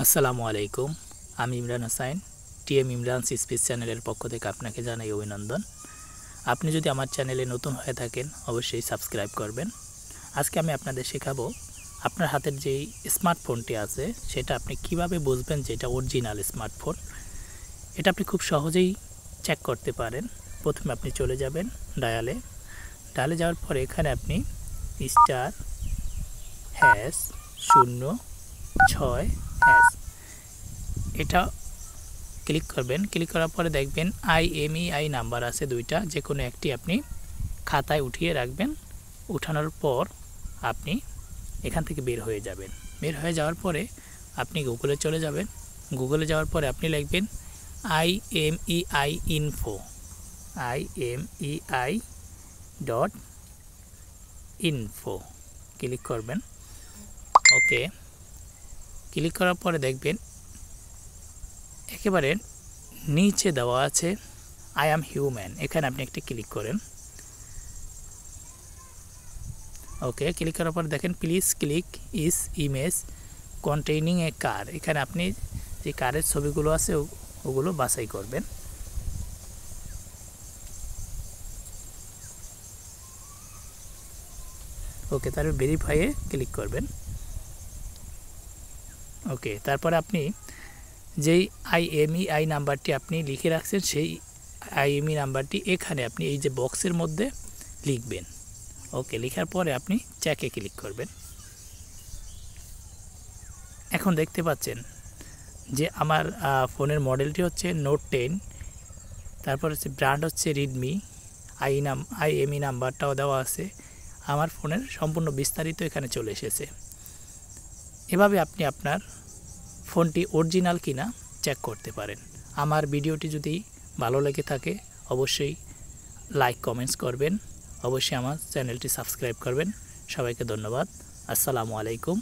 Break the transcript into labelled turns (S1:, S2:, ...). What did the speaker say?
S1: আসসালামু আলাইকুম। আমি ইমরান হোসাইন, টিএম ইমরানস স্পিচ চ্যানেলের পক্ষ থেকে আপনাকে জানাই অভিনন্দন। আপনি যদি আমার চ্যানেলে নতুন হয়ে থাকেন অবশ্যই সাবস্ক্রাইব করবেন। আজকে আমি আপনাদের শেখাবো আপনার হাতের যেই স্মার্টফোনটি আছে সেটা আপনি কিভাবে বুঝবেন যে এটা অরিজিনাল স্মার্টফোন। এটা আপনি খুব সহজেই চেক করতে পারেন। প্রথমে আপনি চলে যাবেন ডায়ালে যাওয়ার পরে এখানে আপনি *#006# এটা ক্লিক করবেন। ক্লিক করার পরে দেখবেন IMEI নাম্বার আছে দুইটা, যে কোনো একটি আপনি খাতায় উঠিয়ে রাখবেন। উঠানোর পর আপনি এখান থেকে বের হয়ে যাবেন। বের হয়ে যাওয়ার পরে আপনি গুগলে চলে যাবেন। গুগলে যাওয়ার পরে আপনি লিখবেন IMEI info ক্লিক করবেন। ওকে, ক্লিক করার পরে দেখবেন একেবারে নিচে দেওয়া আছে আই অ্যাম হিউম্যান, এখানে আপনি একটা ক্লিক করেন। ওকে, ক্লিক করার পরে দেখেন please click is image containing a car, এখানে আপনি যে কারের ছবিগুলো আছে ওগুলো বাছাই করবেন। ওকে, তারপর ভেরিফাইয়ে ক্লিক করবেন। ওকে, তারপরে আপনি যেই IMEI নাম্বারটি আপনি লিখে রাখছেন সেই IMEI নাম্বারটি এখানে আপনি এই যে বক্সের মধ্যে লিখবেন। ওকে, লেখার পরে আপনি চেকে ক্লিক করবেন। এখন দেখতে পাচ্ছেন যে আমার ফোনের মডেলটি হচ্ছে নোট 10, তারপর হচ্ছে ব্র্যান্ড হচ্ছে রেডমি, IMEI নাম্বারটাও দেওয়া আছে। আমার ফোনের সম্পূর্ণ বিস্তারিত এখানে চলে এসেছে। এভাবে আপনি আপনার ফোনটি অরিজিনাল কিনা চেক করতে পারেন। আমার ভিডিওটি যদি ভালো লেগে থাকে অবশ্যই লাইক কমেন্টস করবেন, অবশ্যই আমার চ্যানেলটি সাবস্ক্রাইব করবেন। সবাইকে ধন্যবাদ। আসসালামু আলাইকুম।